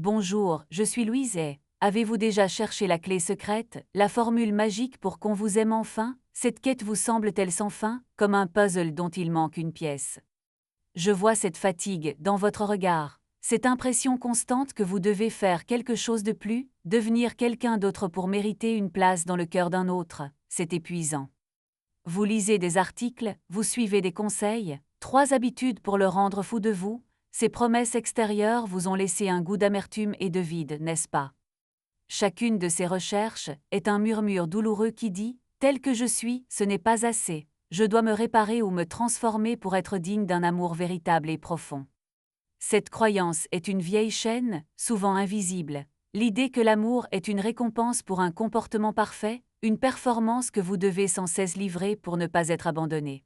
Bonjour, je suis Louise et avez-vous déjà cherché la clé secrète, la formule magique pour qu'on vous aime enfin? Cette quête vous semble-t-elle sans fin, comme un puzzle dont il manque une pièce? Je vois cette fatigue dans votre regard, cette impression constante que vous devez faire quelque chose de plus, devenir quelqu'un d'autre pour mériter une place dans le cœur d'un autre, c'est épuisant. Vous lisez des articles, vous suivez des conseils, 3 habitudes pour le rendre fou de vous, ces promesses extérieures vous ont laissé un goût d'amertume et de vide, n'est-ce pas? Chacune de ces recherches est un murmure douloureux qui dit « tel que je suis, ce n'est pas assez, je dois me réparer ou me transformer pour être digne d'un amour véritable et profond ». Cette croyance est une vieille chaîne, souvent invisible. L'idée que l'amour est une récompense pour un comportement parfait, une performance que vous devez sans cesse livrer pour ne pas être abandonné.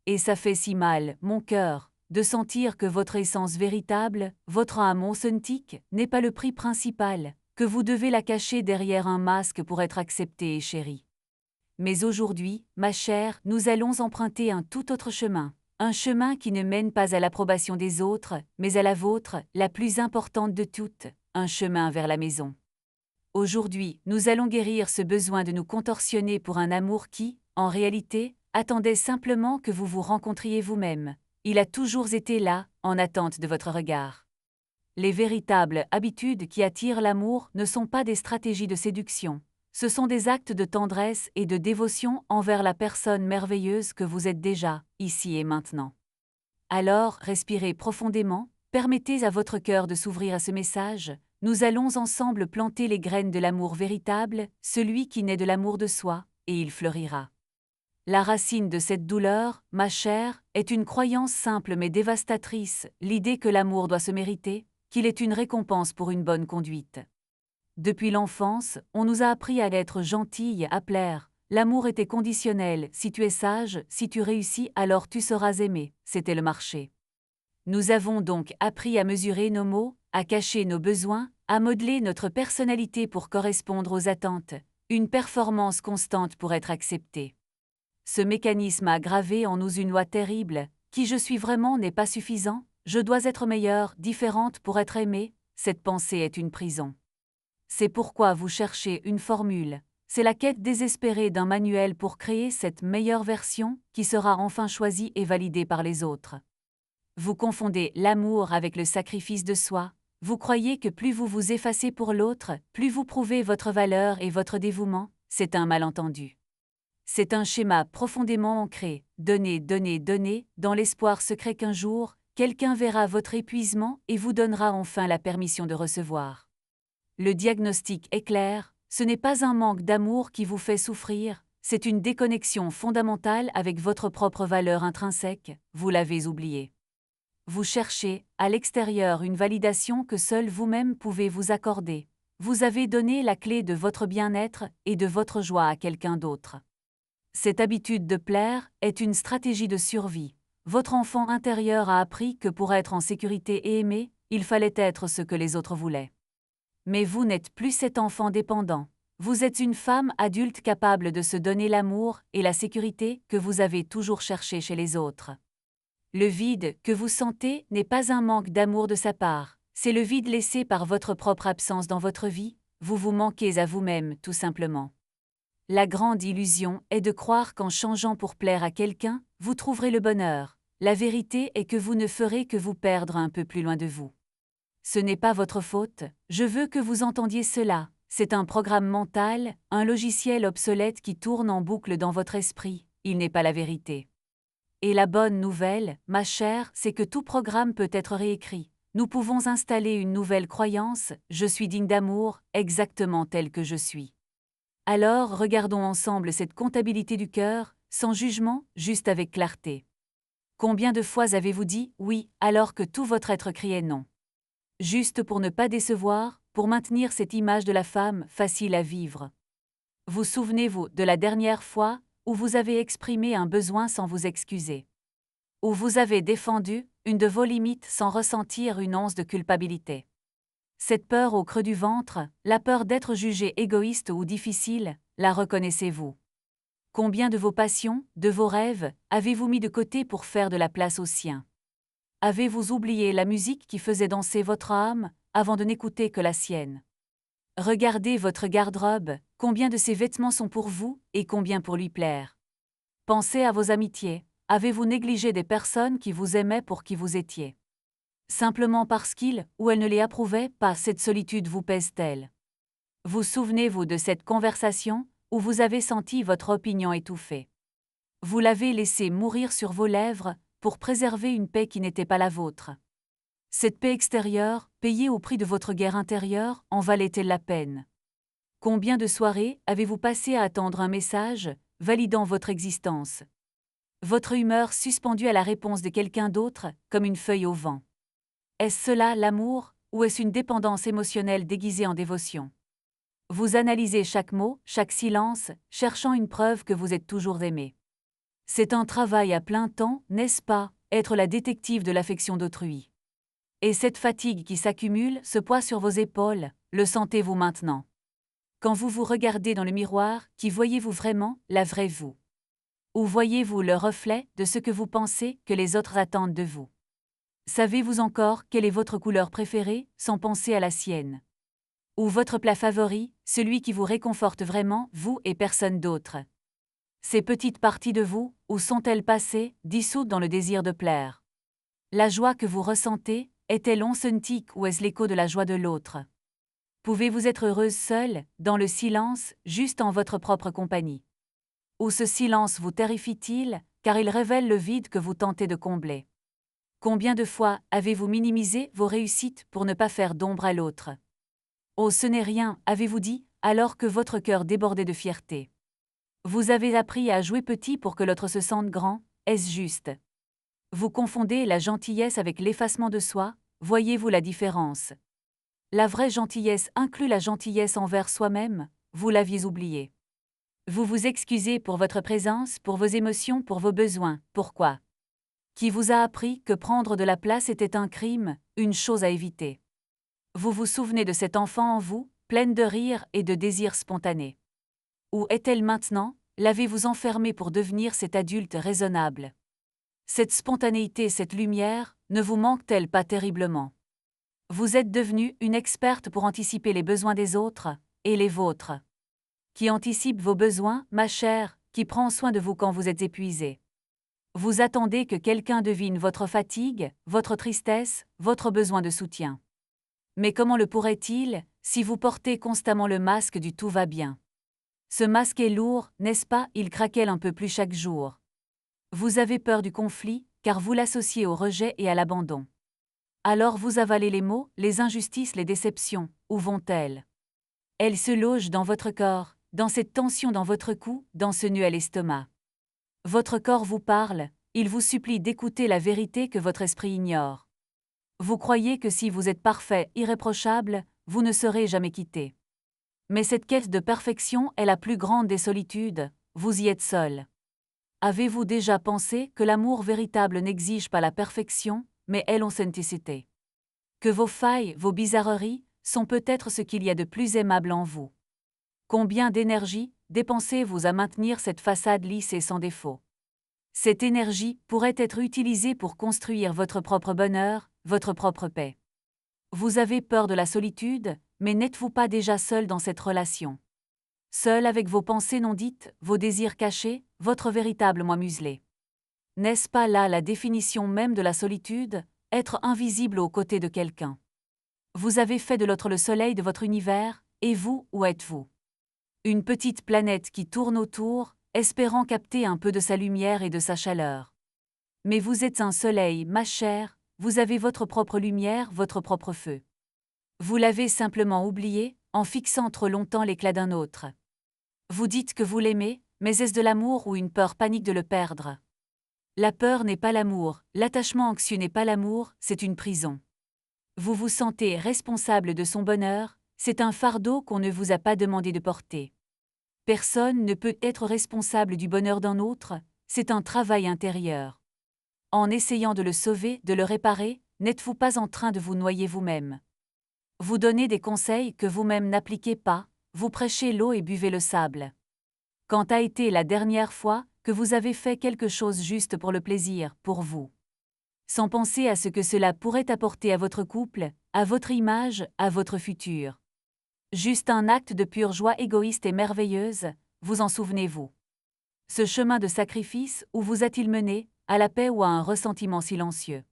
Et ça fait si mal, mon cœur, de sentir que votre essence véritable, votre âme authentique, n'est pas le prix principal, que vous devez la cacher derrière un masque pour être accepté et chéri. Mais aujourd'hui, ma chère, nous allons emprunter un tout autre chemin. Un chemin qui ne mène pas à l'approbation des autres, mais à la vôtre, la plus importante de toutes, un chemin vers la maison. Aujourd'hui, nous allons guérir ce besoin de nous contorsionner pour un amour qui, en réalité, attendait simplement que vous vous rencontriez vous-même. Il a toujours été là, en attente de votre regard. Les véritables habitudes qui attirent l'amour ne sont pas des stratégies de séduction. Ce sont des actes de tendresse et de dévotion envers la personne merveilleuse que vous êtes déjà, ici et maintenant. Alors, respirez profondément, permettez à votre cœur de s'ouvrir à ce message. Nous allons ensemble planter les graines de l'amour véritable, celui qui naît de l'amour de soi, et il fleurira. La racine de cette douleur, ma chère, est une croyance simple mais dévastatrice, l'idée que l'amour doit se mériter, qu'il est une récompense pour une bonne conduite. Depuis l'enfance, on nous a appris à être gentille, à plaire. L'amour était conditionnel, si tu es sage, si tu réussis, alors tu seras aimé, c'était le marché. Nous avons donc appris à mesurer nos mots, à cacher nos besoins, à modeler notre personnalité pour correspondre aux attentes, une performance constante pour être accepté. Ce mécanisme a gravé en nous une loi terrible, qui je suis vraiment n'est pas suffisant, je dois être meilleure, différente pour être aimée, cette pensée est une prison. C'est pourquoi vous cherchez une formule, c'est la quête désespérée d'un manuel pour créer cette meilleure version qui sera enfin choisie et validée par les autres. Vous confondez l'amour avec le sacrifice de soi, vous croyez que plus vous vous effacez pour l'autre, plus vous prouvez votre valeur et votre dévouement, c'est un malentendu. C'est un schéma profondément ancré, donnez, donnez, donnez, dans l'espoir secret qu'un jour, quelqu'un verra votre épuisement et vous donnera enfin la permission de recevoir. Le diagnostic est clair, ce n'est pas un manque d'amour qui vous fait souffrir, c'est une déconnexion fondamentale avec votre propre valeur intrinsèque, vous l'avez oublié. Vous cherchez, à l'extérieur, une validation que seul vous-même pouvez vous accorder. Vous avez donné la clé de votre bien-être et de votre joie à quelqu'un d'autre. Cette habitude de plaire est une stratégie de survie. Votre enfant intérieur a appris que pour être en sécurité et aimé, il fallait être ce que les autres voulaient. Mais vous n'êtes plus cet enfant dépendant. Vous êtes une femme adulte capable de se donner l'amour et la sécurité que vous avez toujours cherché chez les autres. Le vide que vous sentez n'est pas un manque d'amour de sa part, c'est le vide laissé par votre propre absence dans votre vie, vous vous manquez à vous-même, tout simplement. La grande illusion est de croire qu'en changeant pour plaire à quelqu'un, vous trouverez le bonheur. La vérité est que vous ne ferez que vous perdre un peu plus loin de vous. Ce n'est pas votre faute, je veux que vous entendiez cela, c'est un programme mental, un logiciel obsolète qui tourne en boucle dans votre esprit, il n'est pas la vérité. Et la bonne nouvelle, ma chère, c'est que tout programme peut être réécrit. Nous pouvons installer une nouvelle croyance, je suis digne d'amour, exactement tel que je suis. Alors regardons ensemble cette comptabilité du cœur, sans jugement, juste avec clarté. Combien de fois avez-vous dit « oui » alors que tout votre être criait « non » ? Juste pour ne pas décevoir, pour maintenir cette image de la femme facile à vivre. Vous souvenez-vous de la dernière fois où vous avez exprimé un besoin sans vous excuser? Où vous avez défendu une de vos limites sans ressentir une once de culpabilité? Cette peur au creux du ventre, la peur d'être jugé égoïste ou difficile, la reconnaissez-vous? Combien de vos passions, de vos rêves, avez-vous mis de côté pour faire de la place aux siens? Avez-vous oublié la musique qui faisait danser votre âme, avant de n'écouter que la sienne. Regardez votre garde-robe, combien de ces vêtements sont pour vous et combien pour lui plaire. Pensez à vos amitiés. Avez-vous négligé des personnes qui vous aimaient pour qui vous étiez? Simplement parce qu'il ou elle ne les approuvait pas, cette solitude vous pèse-t-elle? Vous souvenez-vous de cette conversation où vous avez senti votre opinion étouffée? Vous l'avez laissée mourir sur vos lèvres pour préserver une paix qui n'était pas la vôtre. Cette paix extérieure, payée au prix de votre guerre intérieure, en valait-elle la peine? Combien de soirées avez-vous passé à attendre un message, validant votre existence? Votre humeur suspendue à la réponse de quelqu'un d'autre, comme une feuille au vent. Est-ce cela l'amour, ou est-ce une dépendance émotionnelle déguisée en dévotion? Vous analysez chaque mot, chaque silence, cherchant une preuve que vous êtes toujours aimé. C'est un travail à plein temps, n'est-ce pas, être la détective de l'affection d'autrui? Et cette fatigue qui s'accumule, ce poids sur vos épaules, le sentez-vous maintenant? Quand vous vous regardez dans le miroir, qui voyez-vous vraiment, la vraie vous? Ou voyez-vous le reflet de ce que vous pensez que les autres attendent de vous? Savez-vous encore quelle est votre couleur préférée, sans penser à la sienne? Ou votre plat favori, celui qui vous réconforte vraiment, vous et personne d'autre? Ces petites parties de vous, où sont-elles passées, dissoutes dans le désir de plaire? La joie que vous ressentez, est-elle authentique ou est-ce l'écho de la joie de l'autre? Pouvez-vous être heureuse seule, dans le silence, juste en votre propre compagnie? Ou ce silence vous terrifie-t-il, car il révèle le vide que vous tentez de combler? Combien de fois avez-vous minimisé vos réussites pour ne pas faire d'ombre à l'autre? Oh, ce n'est rien, avez-vous dit, alors que votre cœur débordait de fierté. Vous avez appris à jouer petit pour que l'autre se sente grand, est-ce juste? Vous confondez la gentillesse avec l'effacement de soi, voyez-vous la différence? La vraie gentillesse inclut la gentillesse envers soi-même, vous l'aviez oublié. Vous vous excusez pour votre présence, pour vos émotions, pour vos besoins, pourquoi? Qui vous a appris que prendre de la place était un crime, une chose à éviter? Vous vous souvenez de cet enfant en vous, pleine de rire et de désirs spontanés? Où est-elle maintenant? L'avez-vous enfermée pour devenir cet adulte raisonnable? Cette spontanéité, cette lumière, ne vous manque-t-elle pas terriblement? Vous êtes devenue une experte pour anticiper les besoins des autres, et les vôtres. Qui anticipe vos besoins, ma chère, qui prend soin de vous quand vous êtes épuisée. Vous attendez que quelqu'un devine votre fatigue, votre tristesse, votre besoin de soutien. Mais comment le pourrait-il, si vous portez constamment le masque du tout va bien? Ce masque est lourd, n'est-ce pas? Il craquelle un peu plus chaque jour. Vous avez peur du conflit, car vous l'associez au rejet et à l'abandon. Alors vous avalez les maux, les injustices, les déceptions. Où vont-elles? Elles se logent dans votre corps, dans cette tension dans votre cou, dans ce nœud à l'estomac. Votre corps vous parle, il vous supplie d'écouter la vérité que votre esprit ignore. Vous croyez que si vous êtes parfait, irréprochable, vous ne serez jamais quitté. Mais cette quête de perfection est la plus grande des solitudes, vous y êtes seul. Avez-vous déjà pensé que l'amour véritable n'exige pas la perfection, mais est l'authenticité? Que vos failles, vos bizarreries, sont peut-être ce qu'il y a de plus aimable en vous. Combien d'énergie dépensez-vous à maintenir cette façade lisse et sans défaut? Cette énergie pourrait être utilisée pour construire votre propre bonheur, votre propre paix. Vous avez peur de la solitude, mais n'êtes-vous pas déjà seul dans cette relation? Seul avec vos pensées non dites, vos désirs cachés, votre véritable moi muselé. N'est-ce pas là la définition même de la solitude, être invisible aux côtés de quelqu'un? Vous avez fait de l'autre le soleil de votre univers, et vous, où êtes-vous? Une petite planète qui tourne autour, espérant capter un peu de sa lumière et de sa chaleur. Mais vous êtes un soleil, ma chère, vous avez votre propre lumière, votre propre feu. Vous l'avez simplement oublié, en fixant trop longtemps l'éclat d'un autre. Vous dites que vous l'aimez, mais est-ce de l'amour ou une peur panique de le perdre? La peur n'est pas l'amour, l'attachement anxieux n'est pas l'amour, c'est une prison. Vous vous sentez responsable de son bonheur, c'est un fardeau qu'on ne vous a pas demandé de porter. Personne ne peut être responsable du bonheur d'un autre, c'est un travail intérieur. En essayant de le sauver, de le réparer, n'êtes-vous pas en train de vous noyer vous-même? Vous donnez des conseils que vous-même n'appliquez pas, vous prêchez l'eau et buvez le sable. Quand a été la dernière fois que vous avez fait quelque chose juste pour le plaisir, pour vous? sans penser à ce que cela pourrait apporter à votre couple, à votre image, à votre futur. Juste un acte de pure joie égoïste et merveilleuse, vous en souvenez-vous? Ce chemin de sacrifice, où vous a-t-il mené, à la paix ou à un ressentiment silencieux?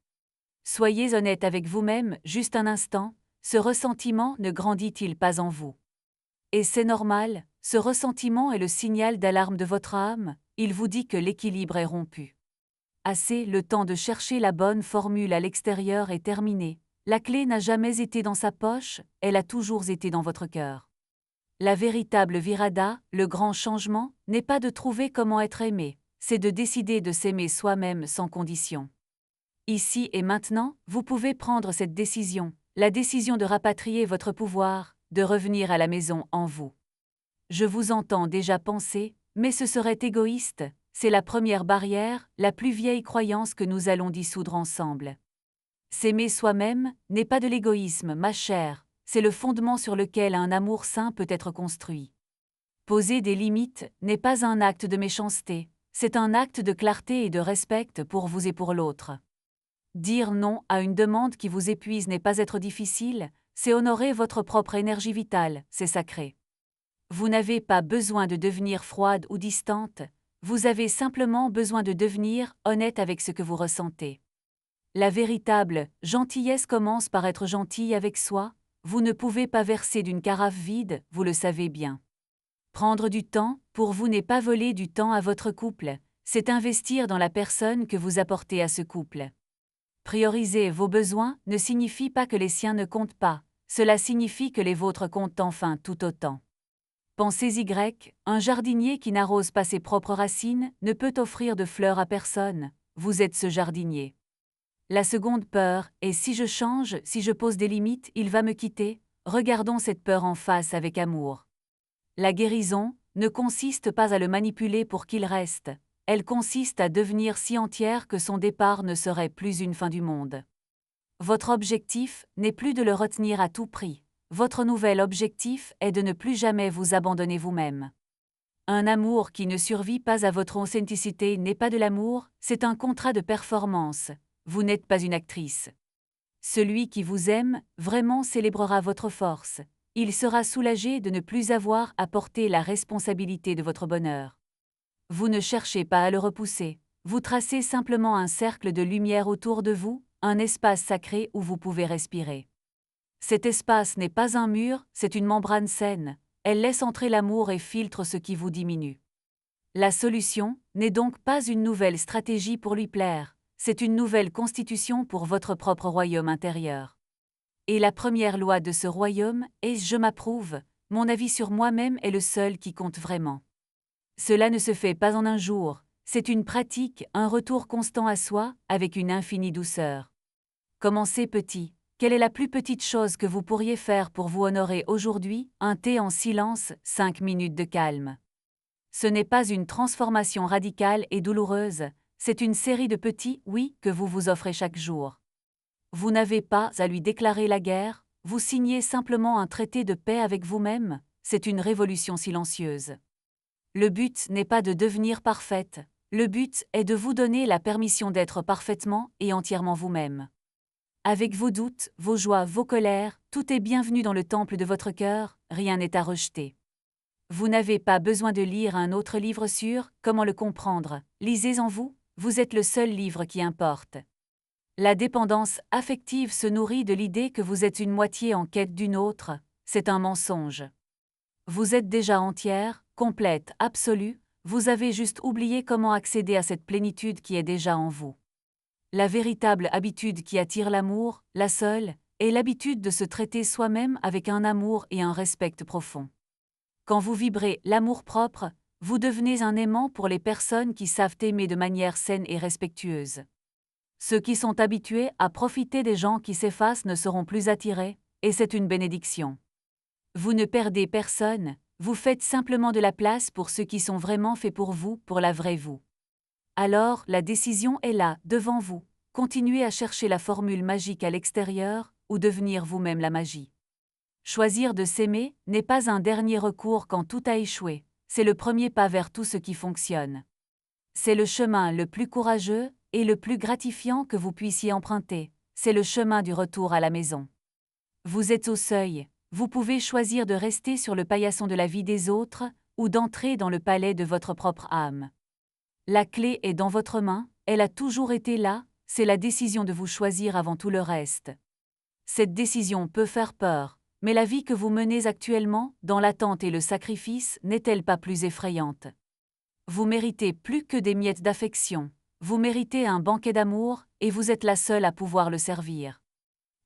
Soyez honnête avec vous-même, juste un instant, ce ressentiment ne grandit-il pas en vous? Et c'est normal, ce ressentiment est le signal d'alarme de votre âme, il vous dit que l'équilibre est rompu. Assez, le temps de chercher la bonne formule à l'extérieur est terminé. La clé n'a jamais été dans sa poche, elle a toujours été dans votre cœur. La véritable virada, le grand changement, n'est pas de trouver comment être aimé, c'est de décider de s'aimer soi-même sans condition. Ici et maintenant, vous pouvez prendre cette décision, la décision de rapatrier votre pouvoir, de revenir à la maison en vous. Je vous entends déjà penser, mais ce serait égoïste, c'est la première barrière, la plus vieille croyance que nous allons dissoudre ensemble. S'aimer soi-même n'est pas de l'égoïsme, ma chère, c'est le fondement sur lequel un amour sain peut être construit. Poser des limites n'est pas un acte de méchanceté, c'est un acte de clarté et de respect pour vous et pour l'autre. Dire non à une demande qui vous épuise n'est pas être difficile, c'est honorer votre propre énergie vitale, c'est sacré. Vous n'avez pas besoin de devenir froide ou distante, vous avez simplement besoin de devenir honnête avec ce que vous ressentez. La véritable gentillesse commence par être gentil avec soi, vous ne pouvez pas verser d'une carafe vide, vous le savez bien. Prendre du temps, pour vous n'est pas voler du temps à votre couple, c'est investir dans la personne que vous apportez à ce couple. Prioriser vos besoins ne signifie pas que les siens ne comptent pas, cela signifie que les vôtres comptent enfin tout autant. Pensez-y, un jardinier qui n'arrose pas ses propres racines ne peut offrir de fleurs à personne, vous êtes ce jardinier. La seconde peur est si je change, si je pose des limites, il va me quitter, regardons cette peur en face avec amour. La guérison ne consiste pas à le manipuler pour qu'il reste, elle consiste à devenir si entière que son départ ne serait plus une fin du monde. Votre objectif n'est plus de le retenir à tout prix, votre nouvel objectif est de ne plus jamais vous abandonner vous-même. Un amour qui ne survit pas à votre authenticité n'est pas de l'amour, c'est un contrat de performance. Vous n'êtes pas une actrice. Celui qui vous aime vraiment célébrera votre force. Il sera soulagé de ne plus avoir à porter la responsabilité de votre bonheur. Vous ne cherchez pas à le repousser, vous tracez simplement un cercle de lumière autour de vous, un espace sacré où vous pouvez respirer. Cet espace n'est pas un mur, c'est une membrane saine, elle laisse entrer l'amour et filtre ce qui vous diminue. La solution n'est donc pas une nouvelle stratégie pour lui plaire, c'est une nouvelle constitution pour votre propre royaume intérieur. Et la première loi de ce royaume est « je m'approuve », mon avis sur moi-même est le seul qui compte vraiment. Cela ne se fait pas en un jour, c'est une pratique, un retour constant à soi, avec une infinie douceur. Commencez petit. Quelle est la plus petite chose que vous pourriez faire pour vous honorer aujourd'hui? Un thé en silence, 5 minutes de calme. Ce n'est pas une transformation radicale et douloureuse, c'est une série de petits « oui » que vous vous offrez chaque jour. Vous n'avez pas à lui déclarer la guerre, vous signez simplement un traité de paix avec vous-même, c'est une révolution silencieuse. Le but n'est pas de devenir parfaite, le but est de vous donner la permission d'être parfaitement et entièrement vous-même. Avec vos doutes, vos joies, vos colères, tout est bienvenu dans le temple de votre cœur, rien n'est à rejeter. Vous n'avez pas besoin de lire un autre livre sur « Comment le comprendre ». Lisez en vous, vous êtes le seul livre qui importe. La dépendance affective se nourrit de l'idée que vous êtes une moitié en quête d'une autre, c'est un mensonge. Vous êtes déjà entière, complète, absolue, vous avez juste oublié comment accéder à cette plénitude qui est déjà en vous. La véritable habitude qui attire l'amour, la seule, est l'habitude de se traiter soi-même avec un amour et un respect profond. Quand vous vibrez l'amour-propre, vous devenez un aimant pour les personnes qui savent aimer de manière saine et respectueuse. Ceux qui sont habitués à profiter des gens qui s'effacent ne seront plus attirés, et c'est une bénédiction. Vous ne perdez personne, vous faites simplement de la place pour ceux qui sont vraiment faits pour vous, pour la vraie vous. Alors, la décision est là, devant vous. Continuez à chercher la formule magique à l'extérieur, ou devenir vous-même la magie. Choisir de s'aimer n'est pas un dernier recours quand tout a échoué, c'est le premier pas vers tout ce qui fonctionne. C'est le chemin le plus courageux, et le plus gratifiant que vous puissiez emprunter, c'est le chemin du retour à la maison. Vous êtes au seuil, vous pouvez choisir de rester sur le paillasson de la vie des autres, ou d'entrer dans le palais de votre propre âme. La clé est dans votre main, elle a toujours été là, c'est la décision de vous choisir avant tout le reste. Cette décision peut faire peur, mais la vie que vous menez actuellement, dans l'attente et le sacrifice, n'est-elle pas plus effrayante? Vous méritez plus que des miettes d'affection, vous méritez un banquet d'amour, et vous êtes la seule à pouvoir le servir.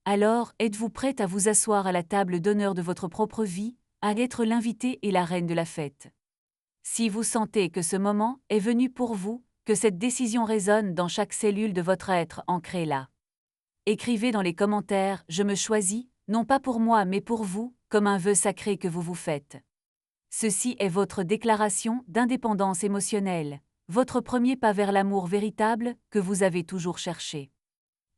Alors, êtes-vous prête à vous asseoir à la table d'honneur de votre propre vie, à être l'invité et la reine de la fête? Si vous sentez que ce moment est venu pour vous, que cette décision résonne dans chaque cellule de votre être ancré là. Écrivez dans les commentaires « Je me choisis », non pas pour moi mais pour vous, comme un vœu sacré que vous vous faites. Ceci est votre déclaration d'indépendance émotionnelle, votre premier pas vers l'amour véritable que vous avez toujours cherché.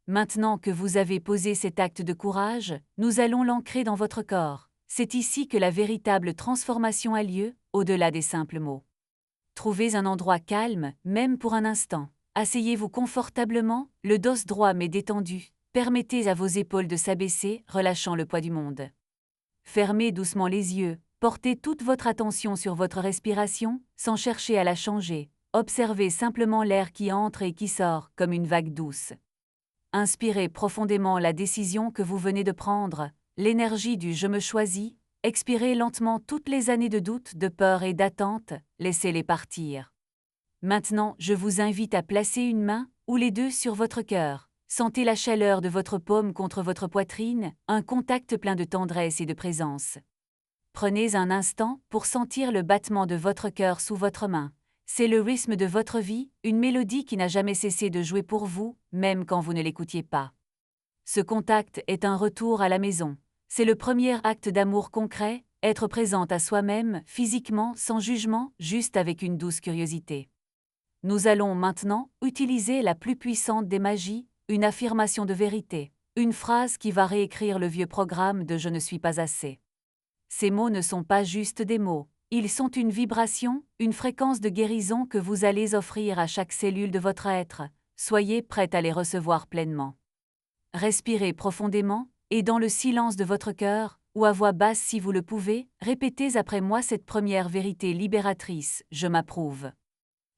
Maintenant que vous avez posé cet acte de courage, nous allons l'ancrer dans votre corps. C'est ici que la véritable transformation a lieu, au-delà des simples mots. Trouvez un endroit calme, même pour un instant. Asseyez-vous confortablement, le dos droit mais détendu. Permettez à vos épaules de s'abaisser, relâchant le poids du monde. Fermez doucement les yeux, portez toute votre attention sur votre respiration, sans chercher à la changer. Observez simplement l'air qui entre et qui sort, comme une vague douce. Inspirez profondément la décision que vous venez de prendre, l'énergie du « je me choisis ». Expirez lentement toutes les années de doute, de peur et d'attente, laissez-les partir. Maintenant, je vous invite à placer une main, ou les deux sur votre cœur. Sentez la chaleur de votre paume contre votre poitrine, un contact plein de tendresse et de présence. Prenez un instant pour sentir le battement de votre cœur sous votre main. C'est le rythme de votre vie, une mélodie qui n'a jamais cessé de jouer pour vous, même quand vous ne l'écoutiez pas. Ce contact est un retour à la maison. C'est le premier acte d'amour concret, être présente à soi-même, physiquement, sans jugement, juste avec une douce curiosité. Nous allons maintenant utiliser la plus puissante des magies, une affirmation de vérité, une phrase qui va réécrire le vieux programme de « je ne suis pas assez ». Ces mots ne sont pas juste des mots, ils sont une vibration, une fréquence de guérison que vous allez offrir à chaque cellule de votre être. Soyez prête à les recevoir pleinement. Respirez profondément, et dans le silence de votre cœur, ou à voix basse si vous le pouvez, répétez après moi cette première vérité libératrice, « je m'approuve ».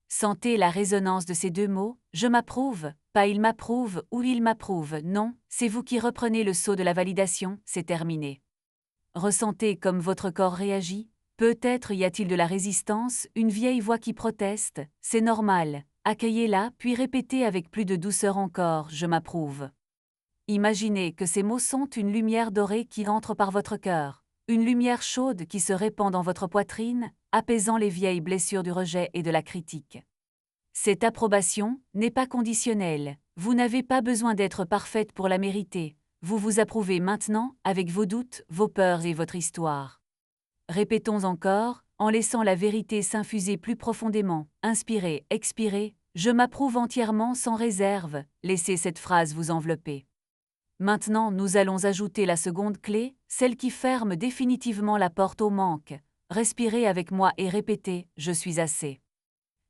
Sentez la résonance de ces deux mots, « je m'approuve », pas « il m'approuve » ou « il m'approuve », non, c'est vous qui reprenez le sceau de la validation, c'est terminé. Ressentez comme votre corps réagit, peut-être y a-t-il de la résistance, une vieille voix qui proteste, c'est normal, accueillez-la puis répétez avec plus de douceur encore, « je m'approuve ». Imaginez que ces mots sont une lumière dorée qui entre par votre cœur, une lumière chaude qui se répand dans votre poitrine, apaisant les vieilles blessures du rejet et de la critique. Cette approbation n'est pas conditionnelle, vous n'avez pas besoin d'être parfaite pour la mériter, vous vous approuvez maintenant avec vos doutes, vos peurs et votre histoire. Répétons encore, en laissant la vérité s'infuser plus profondément, inspirez, expirez, je m'approuve entièrement sans réserve, laissez cette phrase vous envelopper. Maintenant, nous allons ajouter la seconde clé, celle qui ferme définitivement la porte au manque. Respirez avec moi et répétez « je suis assez ».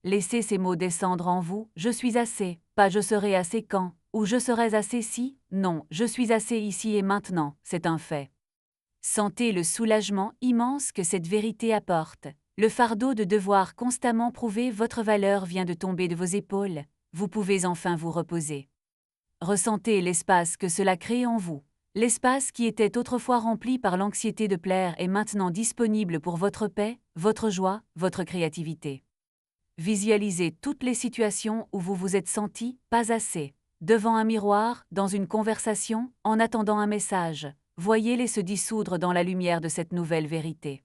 Laissez ces mots descendre en vous « je suis assez », pas « je serai assez quand » ou « je serai assez si », non, « je suis assez ici et maintenant », c'est un fait. Sentez le soulagement immense que cette vérité apporte. Le fardeau de devoir constamment prouver votre valeur vient de tomber de vos épaules, vous pouvez enfin vous reposer. Ressentez l'espace que cela crée en vous. L'espace qui était autrefois rempli par l'anxiété de plaire est maintenant disponible pour votre paix, votre joie, votre créativité. Visualisez toutes les situations où vous vous êtes senti pas assez. Devant un miroir, dans une conversation, en attendant un message. Voyez-les se dissoudre dans la lumière de cette nouvelle vérité.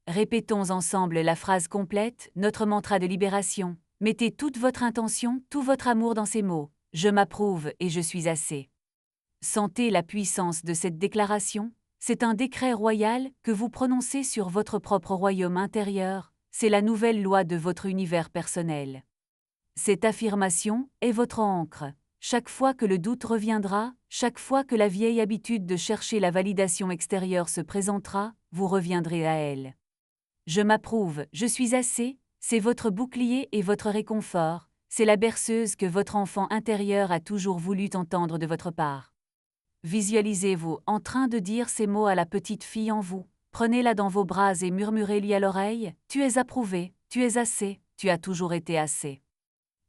Répétons ensemble la phrase complète, notre mantra de libération. Mettez toute votre intention, tout votre amour dans ces mots. Je m'approuve et je suis assez. Sentez la puissance de cette déclaration, c'est un décret royal que vous prononcez sur votre propre royaume intérieur, c'est la nouvelle loi de votre univers personnel. Cette affirmation est votre ancre. Chaque fois que le doute reviendra, chaque fois que la vieille habitude de chercher la validation extérieure se présentera, vous reviendrez à elle. Je m'approuve, je suis assez, c'est votre bouclier et votre réconfort. c'est la berceuse que votre enfant intérieur a toujours voulu entendre de votre part. Visualisez-vous en train de dire ces mots à la petite fille en vous. Prenez-la dans vos bras et murmurez-lui à l'oreille, « Tu es approuvé, tu es assez, tu as toujours été assez ».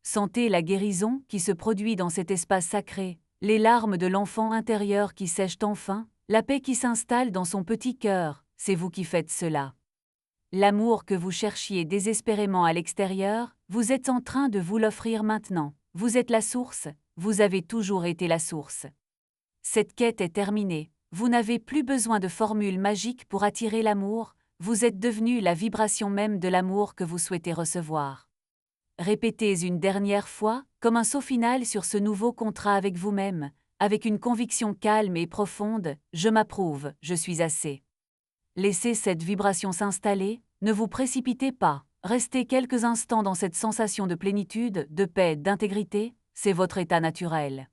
Sentez la guérison qui se produit dans cet espace sacré, les larmes de l'enfant intérieur qui sèchent enfin, la paix qui s'installe dans son petit cœur, c'est vous qui faites cela. L'amour que vous cherchiez désespérément à l'extérieur, vous êtes en train de vous l'offrir maintenant. Vous êtes la source, vous avez toujours été la source. Cette quête est terminée, vous n'avez plus besoin de formule magique pour attirer l'amour, vous êtes devenu la vibration même de l'amour que vous souhaitez recevoir. Répétez une dernière fois, comme un saut final sur ce nouveau contrat avec vous-même, avec une conviction calme et profonde, « Je m'approuve, je suis assez ». Laissez cette vibration s'installer, ne vous précipitez pas, restez quelques instants dans cette sensation de plénitude, de paix, d'intégrité, c'est votre état naturel.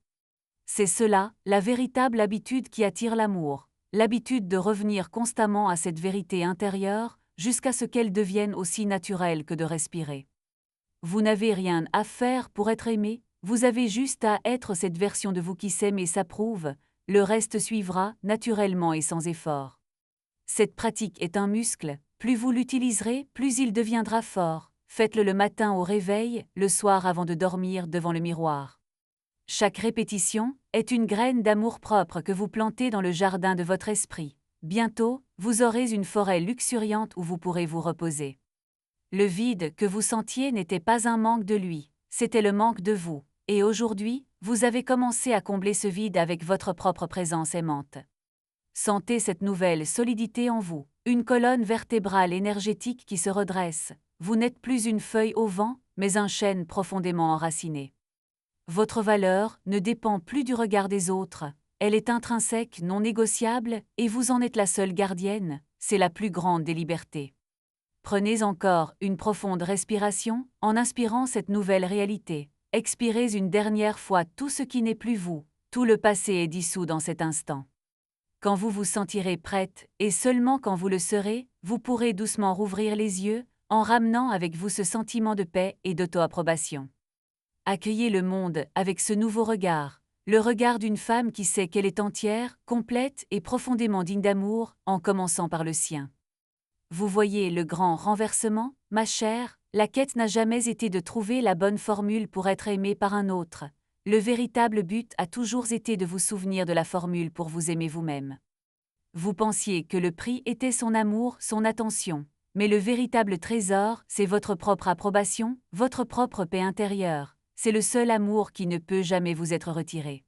C'est cela, la véritable habitude qui attire l'amour, l'habitude de revenir constamment à cette vérité intérieure, jusqu'à ce qu'elle devienne aussi naturelle que de respirer. Vous n'avez rien à faire pour être aimé, vous avez juste à être cette version de vous qui s'aime et s'approuve, le reste suivra, naturellement et sans effort. Cette pratique est un muscle, plus vous l'utiliserez, plus il deviendra fort. Faites-le le matin au réveil, le soir avant de dormir devant le miroir. Chaque répétition est une graine d'amour-propre que vous plantez dans le jardin de votre esprit. Bientôt, vous aurez une forêt luxuriante où vous pourrez vous reposer. Le vide que vous sentiez n'était pas un manque de lui, c'était le manque de vous. Et aujourd'hui, vous avez commencé à combler ce vide avec votre propre présence aimante. Sentez cette nouvelle solidité en vous, une colonne vertébrale énergétique qui se redresse. Vous n'êtes plus une feuille au vent, mais un chêne profondément enraciné. Votre valeur ne dépend plus du regard des autres, elle est intrinsèque, non négociable, et vous en êtes la seule gardienne, c'est la plus grande des libertés. Prenez encore une profonde respiration, en inspirant cette nouvelle réalité. Expirez une dernière fois tout ce qui n'est plus vous, tout le passé est dissous dans cet instant. Quand vous vous sentirez prête, et seulement quand vous le serez, vous pourrez doucement rouvrir les yeux, en ramenant avec vous ce sentiment de paix et d'auto-approbation. Accueillez le monde avec ce nouveau regard, le regard d'une femme qui sait qu'elle est entière, complète et profondément digne d'amour, en commençant par le sien. Vous voyez le grand renversement, ma chère, la quête n'a jamais été de trouver la bonne formule pour être aimé par un autre. Le véritable but a toujours été de vous souvenir de la formule pour vous aimer vous-même. Vous pensiez que le prix était son amour, son attention, mais le véritable trésor, c'est votre propre approbation, votre propre paix intérieure. C'est le seul amour qui ne peut jamais vous être retiré.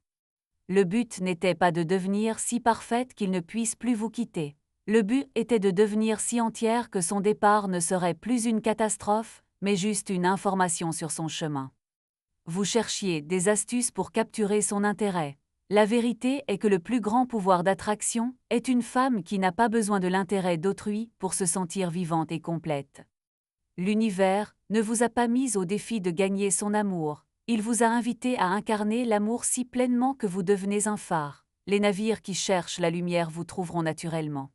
Le but n'était pas de devenir si parfaite qu'il ne puisse plus vous quitter. Le but était de devenir si entière que son départ ne serait plus une catastrophe, mais juste une information sur son chemin. Vous cherchiez des astuces pour capturer son intérêt. La vérité est que le plus grand pouvoir d'attraction est une femme qui n'a pas besoin de l'intérêt d'autrui pour se sentir vivante et complète. L'univers ne vous a pas mis au défi de gagner son amour, il vous a invité à incarner l'amour si pleinement que vous devenez un phare. Les navires qui cherchent la lumière vous trouveront naturellement.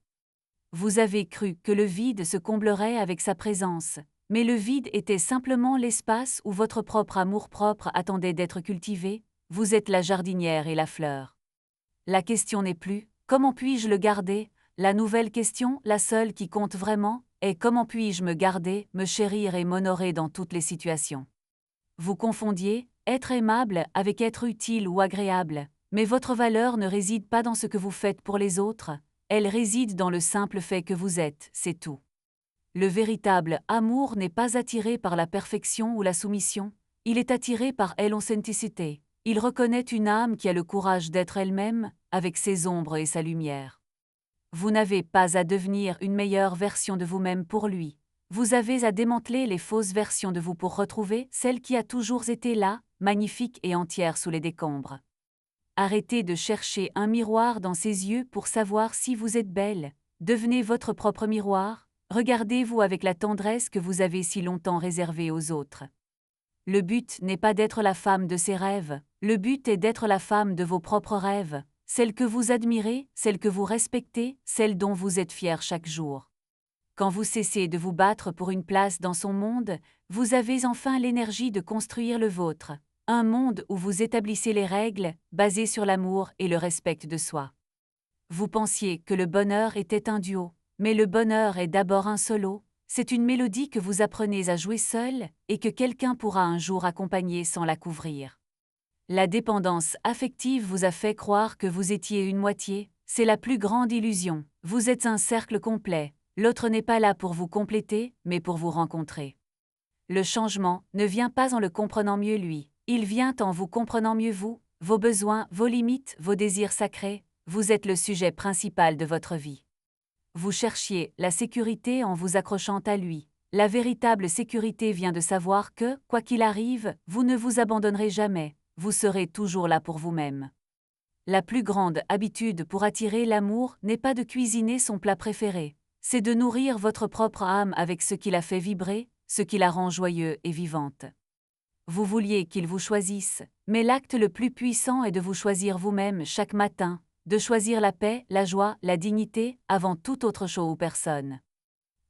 Vous avez cru que le vide se comblerait avec sa présence, mais le vide était simplement l'espace où votre propre amour-propre attendait d'être cultivé, vous êtes la jardinière et la fleur. La question n'est plus « comment puis-je le garder ?» La nouvelle question, la seule qui compte vraiment, est « comment puis-je me garder, me chérir et m'honorer dans toutes les situations ?» Vous confondiez être aimable avec être utile ou agréable, mais votre valeur ne réside pas dans ce que vous faites pour les autres, elle réside dans le simple fait que vous êtes, c'est tout. Le véritable amour n'est pas attiré par la perfection ou la soumission, il est attiré par l'authenticité. Il reconnaît une âme qui a le courage d'être elle-même, avec ses ombres et sa lumière. Vous n'avez pas à devenir une meilleure version de vous-même pour lui. Vous avez à démanteler les fausses versions de vous pour retrouver celle qui a toujours été là, magnifique et entière sous les décombres. Arrêtez de chercher un miroir dans ses yeux pour savoir si vous êtes belle. Devenez votre propre miroir, regardez-vous avec la tendresse que vous avez si longtemps réservée aux autres. Le but n'est pas d'être la femme de ses rêves, le but est d'être la femme de vos propres rêves, celle que vous admirez, celle que vous respectez, celle dont vous êtes fier chaque jour. Quand vous cessez de vous battre pour une place dans son monde, vous avez enfin l'énergie de construire le vôtre. Un monde où vous établissez les règles, basées sur l'amour et le respect de soi. Vous pensiez que le bonheur était un duo, mais le bonheur est d'abord un solo. C'est une mélodie que vous apprenez à jouer seul et que quelqu'un pourra un jour accompagner sans la couvrir. La dépendance affective vous a fait croire que vous étiez une moitié, c'est la plus grande illusion. Vous êtes un cercle complet, l'autre n'est pas là pour vous compléter, mais pour vous rencontrer. Le changement ne vient pas en le comprenant mieux lui, il vient en vous comprenant mieux vous, vos besoins, vos limites, vos désirs sacrés, vous êtes le sujet principal de votre vie. Vous cherchiez la sécurité en vous accrochant à lui. La véritable sécurité vient de savoir que, quoi qu'il arrive, vous ne vous abandonnerez jamais, vous serez toujours là pour vous-même. La plus grande habitude pour attirer l'amour n'est pas de cuisiner son plat préféré, c'est de nourrir votre propre âme avec ce qui la fait vibrer, ce qui la rend joyeuse et vivante. Vous vouliez qu'il vous choisisse, mais l'acte le plus puissant est de vous choisir vous-même chaque matin, de choisir la paix, la joie, la dignité, avant toute autre chose ou personne.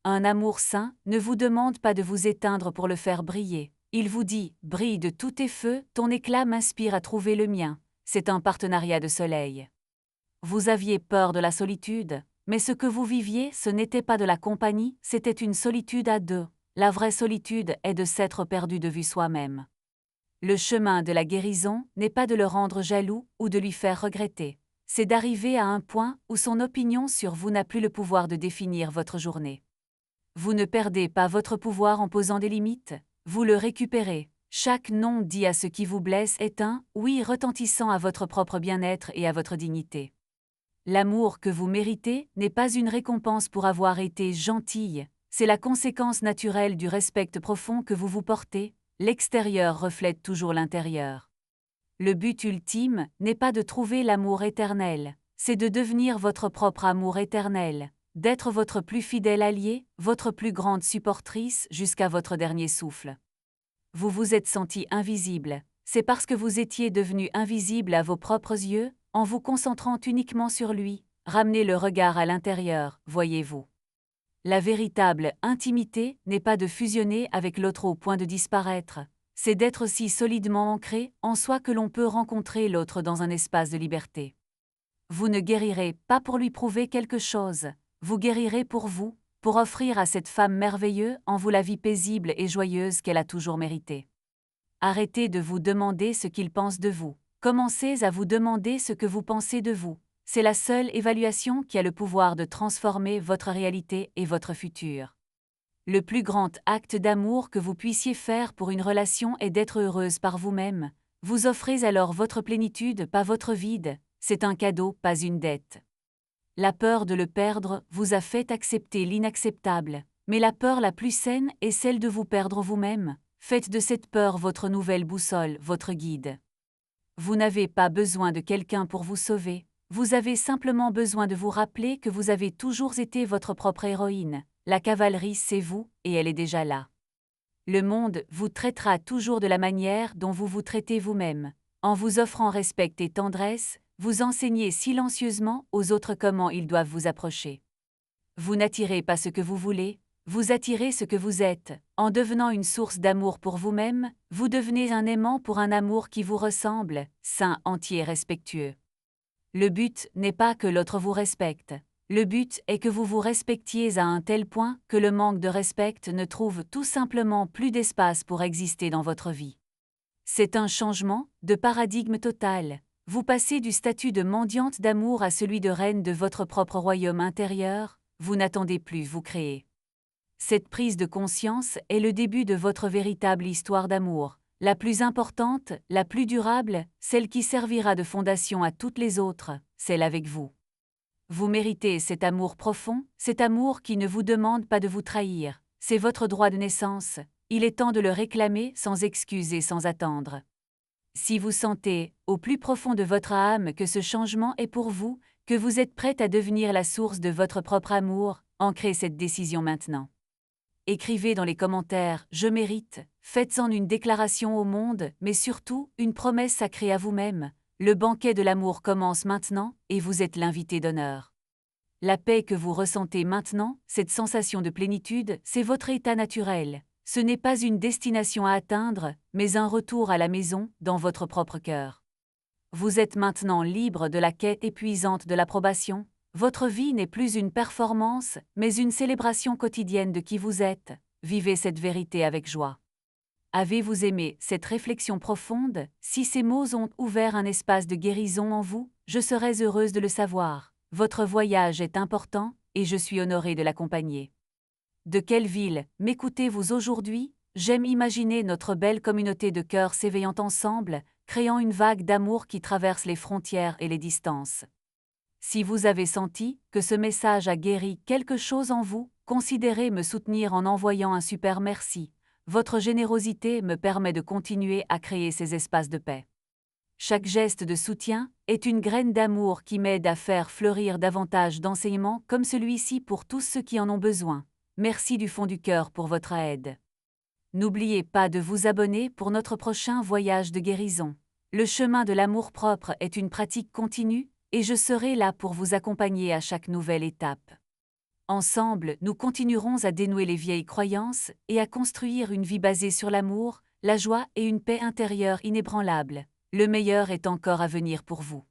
Un amour sain ne vous demande pas de vous éteindre pour le faire briller. Il vous dit « Brille de tous tes feux, ton éclat m'inspire à trouver le mien ». C'est un partenariat de soleil. Vous aviez peur de la solitude, mais ce que vous viviez, ce n'était pas de la compagnie, c'était une solitude à deux. La vraie solitude est de s'être perdu de vue soi-même. Le chemin de la guérison n'est pas de le rendre jaloux ou de lui faire regretter. C'est d'arriver à un point où son opinion sur vous n'a plus le pouvoir de définir votre journée. Vous ne perdez pas votre pouvoir en posant des limites, vous le récupérez. Chaque non dit à ce qui vous blesse est un oui retentissant à votre propre bien-être et à votre dignité. L'amour que vous méritez n'est pas une récompense pour avoir été gentille, c'est la conséquence naturelle du respect profond que vous vous portez, l'extérieur reflète toujours l'intérieur. Le but ultime n'est pas de trouver l'amour éternel, c'est de devenir votre propre amour éternel, d'être votre plus fidèle allié, votre plus grande supportrice jusqu'à votre dernier souffle. Vous vous êtes senti invisible, c'est parce que vous étiez devenu invisible à vos propres yeux, en vous concentrant uniquement sur lui, ramenez le regard à l'intérieur, voyez-vous. La véritable intimité n'est pas de fusionner avec l'autre au point de disparaître, c'est d'être si solidement ancré en soi que l'on peut rencontrer l'autre dans un espace de liberté. Vous ne guérirez pas pour lui prouver quelque chose, vous guérirez pour vous, pour offrir à cette femme merveilleuse en vous la vie paisible et joyeuse qu'elle a toujours méritée. Arrêtez de vous demander ce qu'il pense de vous, commencez à vous demander ce que vous pensez de vous. C'est la seule évaluation qui a le pouvoir de transformer votre réalité et votre futur. Le plus grand acte d'amour que vous puissiez faire pour une relation est d'être heureuse par vous-même. Vous offrez alors votre plénitude, pas votre vide. C'est un cadeau, pas une dette. La peur de le perdre vous a fait accepter l'inacceptable, mais la peur la plus saine est celle de vous perdre vous-même. Faites de cette peur votre nouvelle boussole, votre guide. Vous n'avez pas besoin de quelqu'un pour vous sauver. Vous avez simplement besoin de vous rappeler que vous avez toujours été votre propre héroïne. La cavalerie, c'est vous, et elle est déjà là. Le monde vous traitera toujours de la manière dont vous vous traitez vous-même. En vous offrant respect et tendresse, vous enseignez silencieusement aux autres comment ils doivent vous approcher. Vous n'attirez pas ce que vous voulez, vous attirez ce que vous êtes. En devenant une source d'amour pour vous-même, vous devenez un aimant pour un amour qui vous ressemble, sain, entier, respectueux. Le but n'est pas que l'autre vous respecte. Le but est que vous vous respectiez à un tel point que le manque de respect ne trouve tout simplement plus d'espace pour exister dans votre vie. C'est un changement de paradigme total. Vous passez du statut de mendiante d'amour à celui de reine de votre propre royaume intérieur, vous n'attendez plus, vous créez. Cette prise de conscience est le début de votre véritable histoire d'amour. La plus importante, la plus durable, celle qui servira de fondation à toutes les autres, celle avec vous. Vous méritez cet amour profond, cet amour qui ne vous demande pas de vous trahir. C'est votre droit de naissance, il est temps de le réclamer sans excuse et sans attendre. Si vous sentez, au plus profond de votre âme, que ce changement est pour vous, que vous êtes prête à devenir la source de votre propre amour, ancrez cette décision maintenant. Écrivez dans les commentaires « Je mérite », faites-en une déclaration au monde, mais surtout, une promesse sacrée à vous-même. Le banquet de l'amour commence maintenant, et vous êtes l'invité d'honneur. La paix que vous ressentez maintenant, cette sensation de plénitude, c'est votre état naturel. Ce n'est pas une destination à atteindre, mais un retour à la maison, dans votre propre cœur. Vous êtes maintenant libre de la quête épuisante de l'approbation. Votre vie n'est plus une performance, mais une célébration quotidienne de qui vous êtes. Vivez cette vérité avec joie. Avez-vous aimé cette réflexion profonde? Si ces mots ont ouvert un espace de guérison en vous, je serais heureuse de le savoir. Votre voyage est important, et je suis honorée de l'accompagner. De quelle ville m'écoutez-vous aujourd'hui? J'aime imaginer notre belle communauté de cœurs s'éveillant ensemble, créant une vague d'amour qui traverse les frontières et les distances. Si vous avez senti que ce message a guéri quelque chose en vous, considérez me soutenir en envoyant un super merci. Votre générosité me permet de continuer à créer ces espaces de paix. Chaque geste de soutien est une graine d'amour qui m'aide à faire fleurir davantage d'enseignements comme celui-ci pour tous ceux qui en ont besoin. Merci du fond du cœur pour votre aide. N'oubliez pas de vous abonner pour notre prochain voyage de guérison. Le chemin de l'amour-propre est une pratique continue, et je serai là pour vous accompagner à chaque nouvelle étape. Ensemble, nous continuerons à dénouer les vieilles croyances et à construire une vie basée sur l'amour, la joie et une paix intérieure inébranlable. Le meilleur est encore à venir pour vous.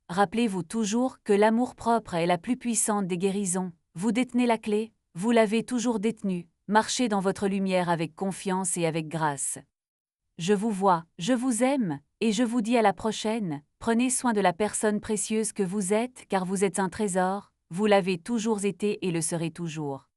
Rappelez-vous toujours que l'amour-propre est la plus puissante des guérisons. Vous détenez la clé, vous l'avez toujours détenue. Marchez dans votre lumière avec confiance et avec grâce. Je vous vois, je vous aime, et je vous dis à la prochaine. Prenez soin de la personne précieuse que vous êtes car vous êtes un trésor, vous l'avez toujours été et le serez toujours.